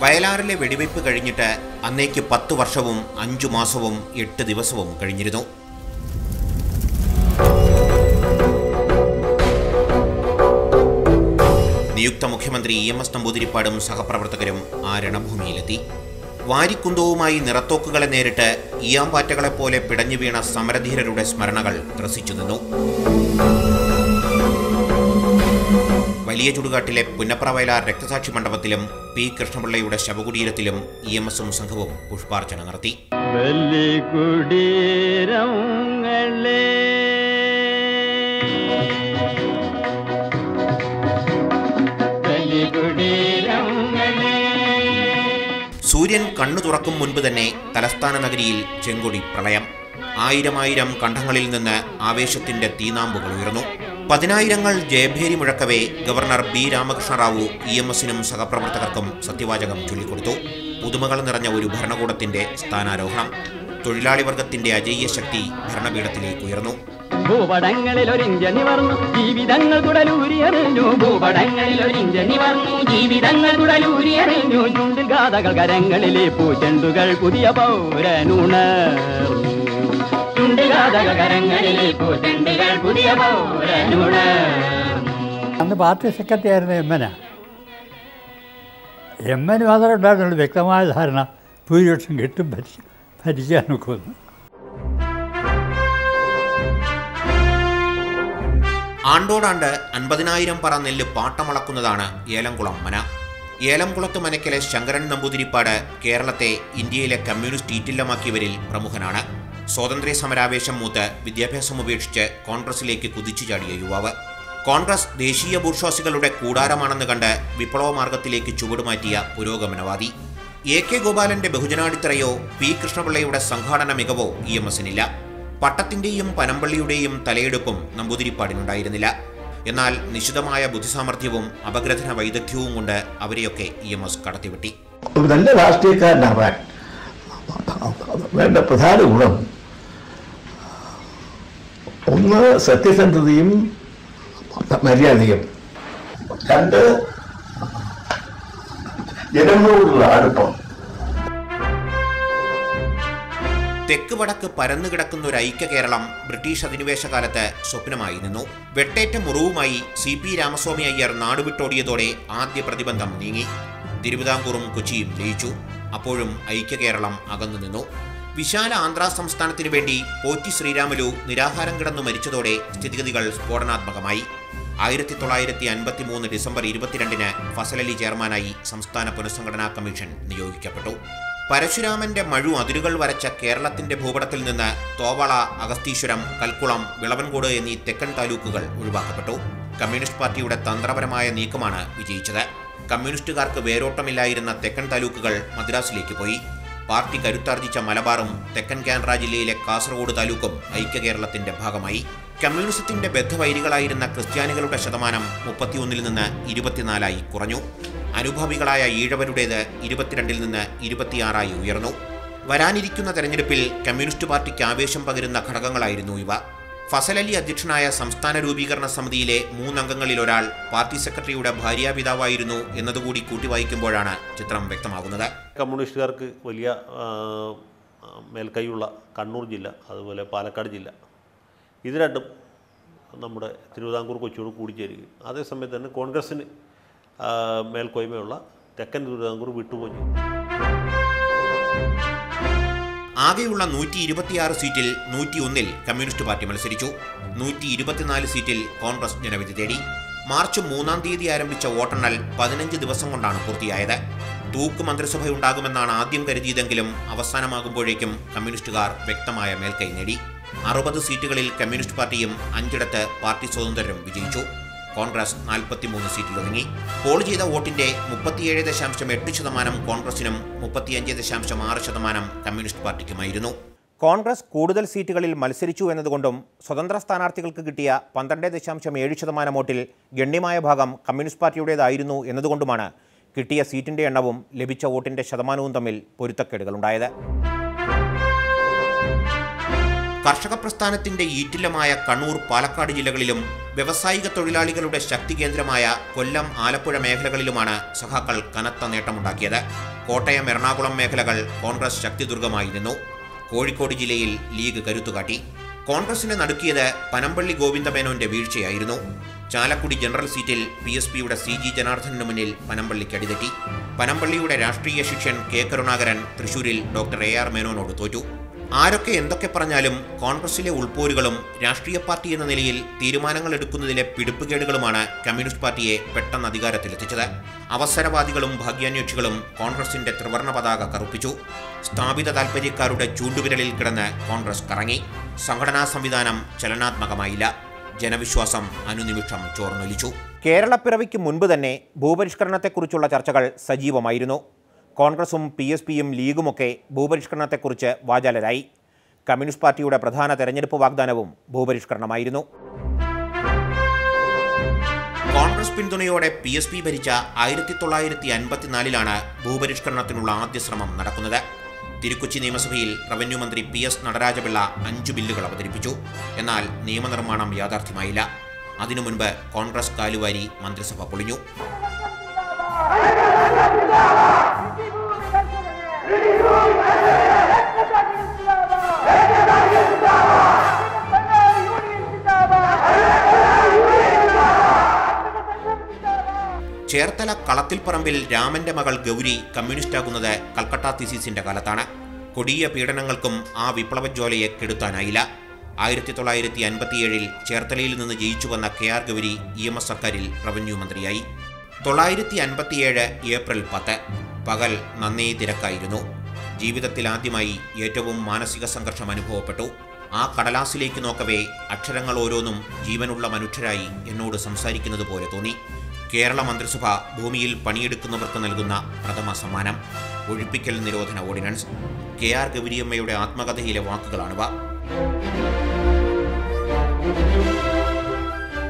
വയലാറിലെ വെടിവയ്പ് കഴിഞ്ഞിട്ട് അന്നേക്ക് 10 വർഷവും 5 മാസവും 8 ദിവസവും കഴിഞ്ഞിരുന്നു. നിയുക്ത മുഖ്യമന്ത്രി EMS നമ്പൂതിരിപ്പാടും സഹപ്രവർത്തകരും ആ രണഭൂമിയിലെത്തി. വാരിക്കുന്തവുമായി നിറത്തോക്കുകളെ നേരിട്ട് ഈയാമ്പാറ്റകളെപ്പോലെ പിടഞ്ഞു വീണ സമരധീരരുടെ സ്മരണകൾ ത്രസിച്ചു നിന്നു. വലിയ ചുടുകാട്ടിലെ പുന്നപ്ര വയലാർ രക്തസാക്ഷി മണ്ഡപത്തിലും പി കൃഷ്ണപിള്ളയുടെ ശവകുടീരത്തിലും EMSഉം സംഘവും പുഷ്പാർച്ചന നടത്തി. സൂര്യൻ കണ്ണു തുറക്കും മുൻപ് തന്നെ തലസ്ഥാന നഗരിയിൽ ചെങ്കൊടി പ്രളയം. ആയിരം കണ്ഠങ്ങളിൽ നിന്ന് ആവേശത്തിന്റെ തീനാമ്പുകൾ ഉയർന്നു. 10,000 ജയഭേരി മുഴക്കവേ ഗവർണർ B. രാമകൃഷ്ണറാവു EMSനും സഹപ്രവർത്തകർക്കും സത്യവാചകം ചൊല്ലിക്കൊടുത്തു. പുതുമകൾ നിറഞ്ഞ ഒരു ഭരണകൂടത്തിന്റെ സ്ഥാനാരോഹണം. തൊഴിലാളി വർഗത്തിന്റെ അജയ്യ ശക്തി ഭരണപീഠത്തിലേക്ക് ഉയർന്നു. ഭൂപടങ്ങളിലൊരിഞ്ച നിവർന്നു ജീവിതങ്ങൾ കുടലൂരിയറിഞ്ഞു. ഭൂപടങ്ങളിലൊരിഞ്ച നിവർന്നു ജീവിതങ്ങൾ കുടലൂരിയറിഞ്ഞു. ചുണ്ടിൽ ഗാഥകൾ കരങ്ങളിലെ പൂച്ചെണ്ടുകൾ പുതിയ പൗരനുണർന്നു. ചുണ്ടിൽ ഗാഥകൾ കരങ്ങളിലെ പൂച്ചെണ്ടുകൾ പുതിയ പൗരനുണർന്നു. അന്ന് പാർട്ടി സെക്രട്ടറി ആയിരുന്നു എമ്മന് മാത്രമേ ഉണ്ടായിരുന്നുള്ളൂ വ്യക്തമായ ധാരണ ഭൂരിപക്ഷം കിട്ടും ഭരിക്കാൻ നോക്കുമെന്ന്. ആണ്ടോടാണ്ട് 50,000 പറ നെല്ല് പാട്ടമളക്കുന്നതാണ് ഏലംകുളം മന. ഏലംകുളത്ത് മനയ്ക്കലെ ശങ്കരൻ നമ്പൂതിരിപ്പാട് കേരളത്തെ ഇന്ത്യയിലെ കമ്മ്യൂണിസ്റ്റ് ഈറ്റില്ലമാക്കിയവരിൽ പ്രമുഖനാണ്. സ്വാതന്ത്ര്യ സമരാവേശം മൂത്ത് വിദ്യാഭ്യാസം ഉപേക്ഷിച്ച് കോൺഗ്രസിലേക്ക് കുതിച്ചു ചാടിയ യുവാവ്. കോൺഗ്രസ് ദേശീയ ബൂർഷ്വാസികളുടെ കൂടാരമാണെന്ന് കണ്ട് വിപ്ലവ മാർഗത്തിലേക്ക് ചുവടുമാറ്റിയ പുരോഗമനവാദി. AK ഗോപാലന്റെ ബഹുജനാടിത്തറയോ P കൃഷ്ണപിള്ളയുടെ സംഘാടന മികവോ EMSനില്ല. പട്ടത്തിന്റെയും പനമ്പള്ളിയുടെയും തലയെടുപ്പും നമ്പൂതിരിപ്പാടിനുണ്ടായിരുന്നില്ല. എന്നാൽ നിശിതമായ ബുദ്ധിസാമർഥ്യവും അപഗ്രഥന വൈദഗ്ധ്യവും കൊണ്ട് അവരെയൊക്കെ EMS കടത്തിവിട്ടി. ഒരു നല്ല രാഷ്ട്രീയക്കാരനാവാൻ വേണ്ട പ്രധാന ഗുണം ഒന്ന് സത്യസന്ധതയും മര്യാദയും, 2 ജനങ്ങളോടുള്ള അടുപ്പം. തെക്ക് വടക്ക് പരന്നുകിടക്കുന്ന ഒരു ഐക്യ കേരളം ബ്രിട്ടീഷ് അധിനിവേശ കാലത്ത് സ്വപ്നമായി നിന്നു. വെട്ടേറ്റ മുറിവുമായി CP രാമസ്വാമി അയ്യർ നാടുവിട്ടോടിയതോടെ ആദ്യ പ്രതിബന്ധം നീങ്ങി. തിരുവിതാംകൂറും കൊച്ചിയും ലയിച്ചു. അപ്പോഴും ഐക്യ കേരളം അകന്നു നിന്നു. വിശാല ആന്ധ്രാ സംസ്ഥാനത്തിനു വേണ്ടി പോറ്റി ശ്രീരാമലു നിരാഹാരം കിടന്നു മരിച്ചതോടെ സ്ഥിതിഗതികൾ സ്ഫോടനാത്മകമായി. 1953 ഡിസംബർ 22 ഫസലലി ചെയർമാനായി സംസ്ഥാന പുനഃസംഘടനാ കമ്മീഷൻ നിയോഗിക്കപ്പെട്ടു. പരശുരാമന്റെ മഴു അതിരുകൾ വരച്ച കേരളത്തിന്റെ ഭൂപടത്തിൽ നിന്ന് തോവള, അഗസ്തീശ്വരം, കൽക്കുളം, വിളവൻകോട് എന്നീ തെക്കൻ താലൂക്കുകൾ ഒഴിവാക്കപ്പെട്ടു. കമ്മ്യൂണിസ്റ്റ് പാർട്ടിയുടെ തന്ത്രപരമായ നീക്കമാണ് വിജയിച്ചത്. കമ്മ്യൂണിസ്റ്റുകാർക്ക് വേരോട്ടമില്ലായിരുന്ന തെക്കൻ താലൂക്കുകൾ മദ്രാസിലേക്ക് പോയി. പാർട്ടി കരുത്താർജിച്ച മലബാറും തെക്കൻ കാനറ ജില്ലയിലെ കാസർഗോഡ് താലൂക്കും ഐക്യ കേരളത്തിന്റെ ഭാഗമായി. കമ്മ്യൂണിസത്തിന്റെ ബദ്ധവൈരികളായിരുന്ന ക്രിസ്ത്യാനികളുടെ ശതമാനം 31 നിന്ന് 24 കുറഞ്ഞു. അനുഭാവികളായ ഈഴവരുടേത് 22 നിന്ന് 26 ഉയർന്നു. വരാനിരിക്കുന്ന തെരഞ്ഞെടുപ്പിൽ കമ്മ്യൂണിസ്റ്റ് പാർട്ടിക്ക് ആവേശം പകരുന്ന ഘടകങ്ങളായിരുന്നു ഇവ. ഫസലലി അധ്യക്ഷനായ സംസ്ഥാന രൂപീകരണ സമിതിയിലെ 3 അംഗങ്ങളിൽ ഒരാൾ പാർട്ടി സെക്രട്ടറിയുടെ ഭാര്യാപിതാവായിരുന്നു എന്നതുകൂടി കൂട്ടിവായിക്കുമ്പോഴാണ് ചിത്രം വ്യക്തമാകുന്നത്. കമ്മ്യൂണിസ്റ്റുകാർക്ക് വലിയ മേൽക്കൈയുള്ള കണ്ണൂർ ജില്ല, അതുപോലെ പാലക്കാട് ജില്ല, ഇത് രണ്ടും നമ്മുടെ തിരുവിതാംകൂർ കൊച്ചിയോട് കൂടിച്ചേരുകയും അതേസമയത്ത് തന്നെ കോൺഗ്രസ്സിന് മേൽക്കോയ്മയുള്ള തെക്കൻ തിരുവിതാംകൂർ വിട്ടുപോയി. ആകെയുള്ള 126 സീറ്റിൽ 101 കമ്മ്യൂണിസ്റ്റ് പാർട്ടി മത്സരിച്ചു. 124 സീറ്റിൽ കോൺഗ്രസ് ജനവിധി തേടി. മാർച്ച് 3-ാം തീയതി ആരംഭിച്ച വോട്ടെണ്ണൽ 15 ദിവസം കൊണ്ടാണ് പൂർത്തിയായത്. തൂക്ക് മന്ത്രിസഭയുണ്ടാകുമെന്നാണ് ആദ്യം കരുതിയതെങ്കിലും അവസാനമാകുമ്പോഴേക്കും കമ്മ്യൂണിസ്റ്റുകാർ വ്യക്തമായ മേൽക്കൈ നേടി. 60 സീറ്റുകളിൽ കമ്മ്യൂണിസ്റ്റ് പാർട്ടിയും 5ഇടത്ത് പാർട്ടി സ്വതന്ത്രരും വിജയിച്ചു. കോൺഗ്രസ് 43 സീറ്റിലൊതുങ്ങി. പോൾ ചെയ്ത വോട്ടിന്റെ 37.8% കോൺഗ്രസിനും 35.6% കമ്മ്യൂണിസ്റ്റ് പാർട്ടിക്കുമായിരുന്നു. കോൺഗ്രസ് കൂടുതൽ സീറ്റുകളിൽ മത്സരിച്ചു എന്നതുകൊണ്ടും സ്വതന്ത്ര സ്ഥാനാർത്ഥികൾക്ക് കിട്ടിയ 12.7% വോട്ടിൽ ഗണ്യമായ ഭാഗം കമ്മ്യൂണിസ്റ്റ് പാർട്ടിയുടേതായിരുന്നു എന്നതുകൊണ്ടുമാണ് കിട്ടിയ സീറ്റിന്റെ എണ്ണവും ലഭിച്ച വോട്ടിന്റെ ശതമാനവും തമ്മിൽ പൊരുത്തക്കേടുകളുണ്ടായത്. കർഷക പ്രസ്ഥാനത്തിന്റെ ഈറ്റില്ലമായ കണ്ണൂർ, പാലക്കാട് ജില്ലകളിലും വ്യവസായിക തൊഴിലാളികളുടെ ശക്തി കേന്ദ്രമായ കൊല്ലം, ആലപ്പുഴ മേഖലകളിലുമാണ് സഖാക്കൾ കനത്ത നേട്ടമുണ്ടാക്കിയത്. കോട്ടയം എറണാകുളം മേഖലകൾ കോൺഗ്രസ് ശക്തിദുർഗമായി നിന്നു. കോഴിക്കോട് ജില്ലയിൽ ലീഗ് കരുത്തുകാട്ടി. കോൺഗ്രസിനെ നടുക്കിയത് പനമ്പള്ളി ഗോവിന്ദമേനോന്റെ വീഴ്ചയായിരുന്നു. ചാലക്കുടി ജനറൽ സീറ്റിൽ PSPയുടെ CG ജനാർദ്ദനന് മുന്നിൽ പനമ്പള്ളിക്ക് അടിതെറ്റി. പനമ്പള്ളിയുടെ രാഷ്ട്രീയ ശിഷ്യൻ K കരുണാകരൻ തൃശൂരിൽ ഡോക്ടർ AR മേനോനോട് തോറ്റു. ആരൊക്കെ എന്തൊക്കെ പറഞ്ഞാലും കോൺഗ്രസിലെ ഉൾപോരുകളും രാഷ്ട്രീയ പാർട്ടി എന്ന നിലയിൽ തീരുമാനങ്ങൾ എടുക്കുന്നതിലെ പിടിപ്പുകേടുകളുമാണ് കമ്മ്യൂണിസ്റ്റ് പാർട്ടിയെ പെട്ടെന്ന് അധികാരത്തിലെത്തിച്ചത്. അവസരവാദികളും ഭാഗ്യാന്വേഷികളും കോൺഗ്രസിന്റെ ത്രിവർണ്ണ പതാക കറുപ്പിച്ചു. സ്ഥാപിത താൽപര്യക്കാരുടെ ചൂണ്ടുവിരലിൽ കിടന്ന് കോൺഗ്രസ് കറങ്ങി. സംഘടനാ സംവിധാനം ചലനാത്മകമായില്ല. ജനവിശ്വാസം അനുനിമിഷം ചോർന്നൊലിച്ചു. കേരളപ്പിറവിക്ക് മുൻപ് തന്നെ ഭൂപരിഷ്കരണത്തെക്കുറിച്ചുള്ള ചർച്ചകൾ സജീവമായിരുന്നു. കോൺഗ്രസും PSPയും ലീഗുമൊക്കെ ഭൂപരിഷ്കരണത്തെക്കുറിച്ച് വാചാലരായി. കമ്മ്യൂണിസ്റ്റ് പാർട്ടിയുടെ പ്രധാന തെരഞ്ഞെടുപ്പ് വാഗ്ദാനവും ഭൂപരിഷ്കരണമായിരുന്നു. കോൺഗ്രസ് പിന്തുണയോടെ PSP ഭരിച്ച 1954 ഭൂപരിഷ്കരണത്തിനുള്ള ആദ്യ ശ്രമം നടക്കുന്നത്. തിരുക്കൊച്ചി നിയമസഭയിൽ റവന്യൂ മന്ത്രി PS നടരാജപിള്ള 5 ബില്ലുകൾ അവതരിപ്പിച്ചു. എന്നാൽ നിയമനിർമ്മാണം യാഥാർത്ഥ്യമായില്ല. അതിനു മുൻപ് കോൺഗ്രസ് കാലുവാരി മന്ത്രിസഭ പൊളിഞ്ഞു. ചേർത്തല കളത്തിൽപ്പറമ്പിൽ രാമന്റെ മകൾ ഗൗരി കമ്മ്യൂണിസ്റ്റാകുന്നത് കൽക്കട്ട തീസിസിന്റെ കാലത്താണ്. കൊടിയ പീഡനങ്ങൾക്കും ആ വിപ്ലവജ്വാലയെ കെടുത്താനായില്ല. 1957 ചേർത്തലയിൽ നിന്ന് ജയിച്ചു വന്ന KR ഗൗരി EMS സർക്കാരിൽ റവന്യൂ മന്ത്രിയായി. 957 ഏപ്രിൽ 10 പകൽ നന്നേ തിരക്കായിരുന്നു. ജീവിതത്തിൽ ആദ്യമായി ഏറ്റവും മാനസിക സംഘർഷം അനുഭവപ്പെട്ടു. ആ കടലാസിലേക്ക് നോക്കവേ അക്ഷരങ്ങൾ ഓരോന്നും ജീവനുള്ള മനുഷ്യരായി എന്നോട് സംസാരിക്കുന്നത് പോലെ തോന്നി. കേരള മന്ത്രിസഭ ഭൂമിയിൽ പണിയെടുക്കുന്നവർക്ക് നൽകുന്ന പ്രഥമ സമ്മാനം. ഒഴിപ്പിക്കൽ നിരോധന ഓർഡിനൻസ്. KR ഗൗരിയമ്മയുടെ ആത്മകഥയിലെ വാക്കുകളാണിവ.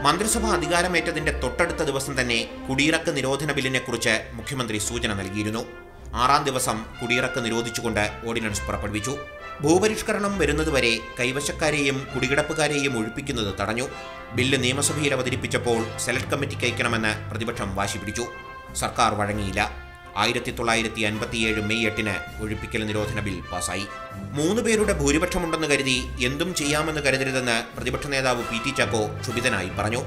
മന്ത്രിസഭ അധികാരമേറ്റതിന്റെ തൊട്ടടുത്ത ദിവസം തന്നെ കുടിയിറക്ക് നിരോധന ബില്ലിനെക്കുറിച്ച് മുഖ്യമന്ത്രി സൂചന നൽകിയിരുന്നു. 6-ാം ദിവസം കുടിയിറക്ക് നിരോധിച്ചുകൊണ്ട് ഓർഡിനൻസ് പുറപ്പെടുവിച്ചു. ഭൂപരിഷ്കരണം വരുന്നതുവരെ കൈവശക്കാരെയും കുടികിടപ്പുകാരെയും ഒഴിപ്പിക്കുന്നത് തടഞ്ഞു. ബില്ല് നിയമസഭയിൽ അവതരിപ്പിച്ചപ്പോൾ സെലക്ട് കമ്മിറ്റിക്ക് അയക്കണമെന്ന് പ്രതിപക്ഷം വാശി പിടിച്ചു. സർക്കാർ വഴങ്ങിയില്ല. 1957 മെയ് 8 ഒഴിപ്പിക്കൽ നിരോധന ബിൽ പാസായി. 3 പേരുടെ ഭൂരിപക്ഷമുണ്ടെന്ന് കരുതി എന്തും ചെയ്യാമെന്ന് കരുതരുതെന്ന് പ്രതിപക്ഷ നേതാവ് PT ചാക്കോ ക്ഷുഭിതനായി പറഞ്ഞു.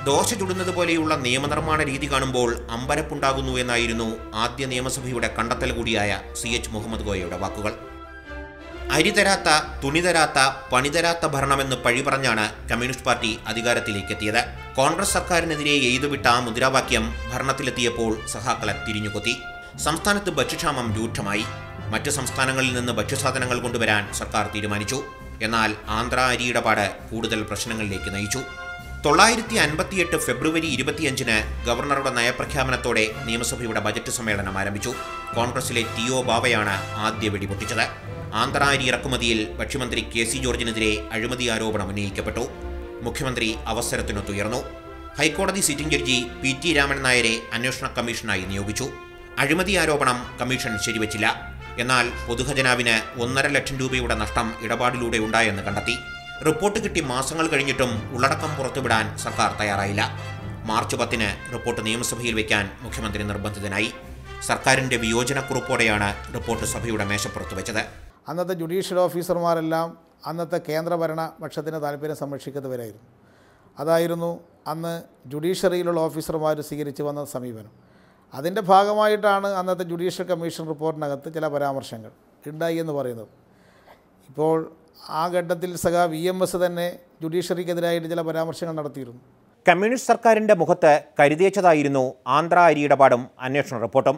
ദോശ ചുടുന്നത് പോലെയുള്ള നിയമനിർമ്മാണ രീതി കാണുമ്പോൾ അമ്പരപ്പുണ്ടാകുന്നു എന്നായിരുന്നു ആദ്യ നിയമസഭയുടെ കണ്ടെത്തൽ കൂടിയായ CH മുഹമ്മദ് കോയയുടെ വാക്കുകൾ. അരി തരാത്ത, തുണി തരാത്ത, പണി തരാത്ത ഭരണമെന്ന് പഴി പറഞ്ഞാണ് കമ്മ്യൂണിസ്റ്റ് പാർട്ടി അധികാരത്തിലേക്കെത്തിയത്. കോൺഗ്രസ് സർക്കാരിനെതിരെ എഴുതുവിട്ട ആ മുദ്രാവാക്യം ഭരണത്തിലെത്തിയപ്പോൾ സഹാക്കളെ തിരിഞ്ഞുകൊത്തി. സംസ്ഥാനത്ത് ഭക്ഷ്യക്ഷാമം രൂക്ഷമായി. മറ്റ് സംസ്ഥാനങ്ങളിൽ നിന്ന് ഭക്ഷ്യസാധനങ്ങൾ കൊണ്ടുവരാൻ സർക്കാർ തീരുമാനിച്ചു. എന്നാൽ ആന്ധ്ര അരി ഇടപാട് കൂടുതൽ പ്രശ്നങ്ങളിലേക്ക് നയിച്ചു. 958 ഫെബ്രുവരി 25 ഗവർണറുടെ നയപ്രഖ്യാപനത്തോടെ നിയമസഭയുടെ ബജറ്റ് സമ്മേളനം ആരംഭിച്ചു. കോൺഗ്രസിലെ TO ബാവയാണ് ആദ്യ വെടിപൊട്ടിച്ചത്. ആന്ധ്ര അരി ഇറക്കുമതിയിൽ ഭക്ഷ്യമന്ത്രി KC ജോർജിനെതിരെ അഴിമതി ആരോപണം ഉന്നയിക്കപ്പെട്ടു. മുഖ്യമന്ത്രി അവസരത്തിനൊത്തുയർന്നു. ഹൈക്കോടതി സിറ്റിംഗ് ജഡ്ജി PT രാമൻ നായരെ അന്വേഷണ കമ്മീഷനായി നിയോഗിച്ചു. അഴിമതി ആരോപണം കമ്മീഷൻ ശരിവച്ചില്ല. എന്നാൽ പൊതുഖജനാവിന് 1.5 ലക്ഷം രൂപയുടെ നഷ്ടം ഇടപാടിലൂടെ ഉണ്ടായെന്ന് കണ്ടെത്തി. റിപ്പോർട്ട് കിട്ടി മാസങ്ങൾ കഴിഞ്ഞിട്ടും ഉള്ളടക്കം പുറത്തുവിടാൻ സർക്കാർ തയ്യാറായില്ല. മാർച്ച് 10 റിപ്പോർട്ട് നിയമസഭയിൽ വയ്ക്കാൻ മുഖ്യമന്ത്രി നിർബന്ധിതനായി. സർക്കാരിൻ്റെ വിയോജനക്കുറിപ്പോടെയാണ് റിപ്പോർട്ട് സഭയുടെ മേശപ്പുറത്ത് വെച്ചത്. അന്നത്തെ ജുഡീഷ്യൽ ഓഫീസർമാരെല്ലാം അന്നത്തെ കേന്ദ്രഭരണ പക്ഷത്തിന് താല്പര്യം സംരക്ഷിക്കുന്നവരായിരുന്നു. അതായിരുന്നു അന്ന് ജുഡീഷ്യറിയിലുള്ള ഓഫീസർമാർ സ്വീകരിച്ചു വന്ന സമീപനം. അതിൻ്റെ ഭാഗമായിട്ടാണ് അന്നത്തെ ജുഡീഷ്യൽ കമ്മീഷൻ റിപ്പോർട്ടിനകത്ത് ചില പരാമർശങ്ങൾ ഉണ്ടായി എന്ന് പറയുന്നത്. ഇപ്പോൾ ആ ഘട്ടത്തിൽ സഖാവ് EMS തന്നെ ജുഡീഷ്യറിക്കെതിരായിട്ട് ചില പരാമർശങ്ങൾ നടത്തിയിരുന്നു. കമ്മ്യൂണിസ്റ്റ് സർക്കാരിൻ്റെ മുഖത്ത് കരുതിയച്ചതായിരുന്നു ആന്ധ്ര അരി ഇടപാടും അന്വേഷണ റിപ്പോർട്ടും.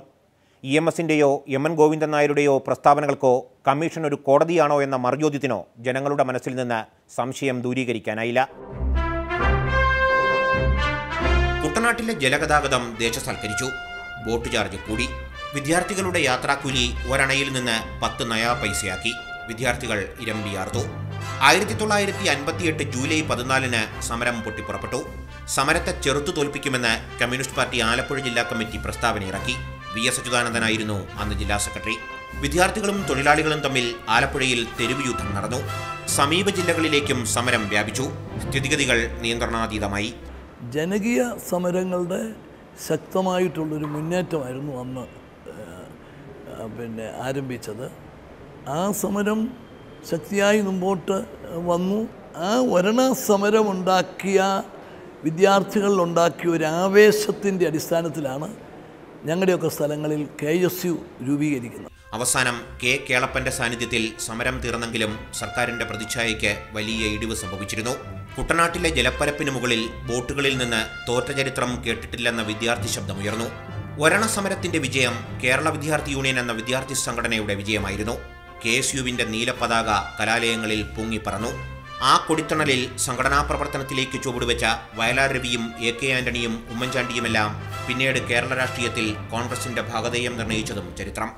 EMSൻ്റെയോ MN ഗോവിന്ദൻ നായരുടെയോ പ്രസ്താവനകൾക്കോ കമ്മീഷൻ ഒരു കോടതിയാണോ എന്ന മറുചോദ്യത്തിനോ ജനങ്ങളുടെ മനസ്സിൽ നിന്ന് സംശയം ദൂരീകരിക്കാനായില്ല. കുട്ടനാട്ടിലെ ജലഗതാഗതം ദേശസാൽക്കരിച്ചു. ബോട്ട് ചാർജ് കൂടി. വിദ്യാർത്ഥികളുടെ യാത്രാക്കൂലി ഒരണയിൽ നിന്ന് 10 നയാ പൈസയാക്കി. വിദ്യാർത്ഥികൾ ഇരമ്പിയാർത്തു. 1958 ജൂലൈ 14 സമരം പൊട്ടിപ്പുറപ്പെട്ടു. സമരത്തെ ചെറുത്തു തോൽപ്പിക്കുമെന്ന് കമ്മ്യൂണിസ്റ്റ് പാർട്ടി ആലപ്പുഴ ജില്ലാ കമ്മിറ്റി പ്രസ്താവന ഇറക്കി. VS അച്യുതാനന്ദനായിരുന്നു അന്ന് ജില്ലാ സെക്രട്ടറി. വിദ്യാർത്ഥികളും തൊഴിലാളികളും തമ്മിൽ ആലപ്പുഴയിൽ തെരുവ് യുദ്ധം നടന്നു. സമീപ ജില്ലകളിലേക്കും സമരം വ്യാപിച്ചു. സ്ഥിതിഗതികൾ നിയന്ത്രണാതീതമായി. ജനകീയ സമരങ്ങളുടെ ശക്തമായിട്ടുള്ളൊരു മുന്നേറ്റമായിരുന്നു അന്ന് ആരംഭിച്ചത്. ആ സമരം ശക്തിയായി മുമ്പോട്ട് വന്നു. ആ വരണ സമരമുണ്ടാക്കിയ വിദ്യാർത്ഥികളിലുണ്ടാക്കിയ ഒരു ആവേശത്തിൻ്റെ അടിസ്ഥാനത്തിലാണ് ഞങ്ങളുടെയൊക്കെ സ്ഥലങ്ങളിൽ KSU രൂപീകരിക്കുന്നത്. അവസാനം കെ കേളപ്പന്റെ സാന്നിധ്യത്തിൽ സമരം തീർന്നെങ്കിലും സർക്കാരിന്റെ പ്രതിച്ഛായയ്ക്ക് വലിയ ഇടിവ് സംഭവിച്ചിരുന്നു. കുട്ടനാട്ടിലെ ജലപ്പരപ്പിന് മുകളിൽ ബോട്ടുകളിൽ നിന്ന് തോറ്റ ചരിത്രം കേട്ടിട്ടില്ലെന്ന വിദ്യാർത്ഥി ശബ്ദമുയർന്നു. വരണ സമരത്തിന്റെ വിജയം കേരള വിദ്യാർത്ഥി യൂണിയൻ എന്ന വിദ്യാർത്ഥി സംഘടനയുടെ വിജയമായിരുന്നു. KSUവിന്റെ നീലപതാക കലാലയങ്ങളിൽ പൊങ്ങിപ്പറന്നു. ആ കൊടിത്തണലിൽ സംഘടനാ പ്രവർത്തനത്തിലേക്ക് ചുവടുവെച്ച വയലാർ രവിയും AK ആന്റണിയും ഉമ്മൻചാണ്ടിയുമെല്ലാം പിന്നീട് കേരള രാഷ്ട്രീയത്തിൽ കോൺഗ്രസിന്റെ ഭാഗധേയം നിർണയിച്ചതും ചരിത്രം.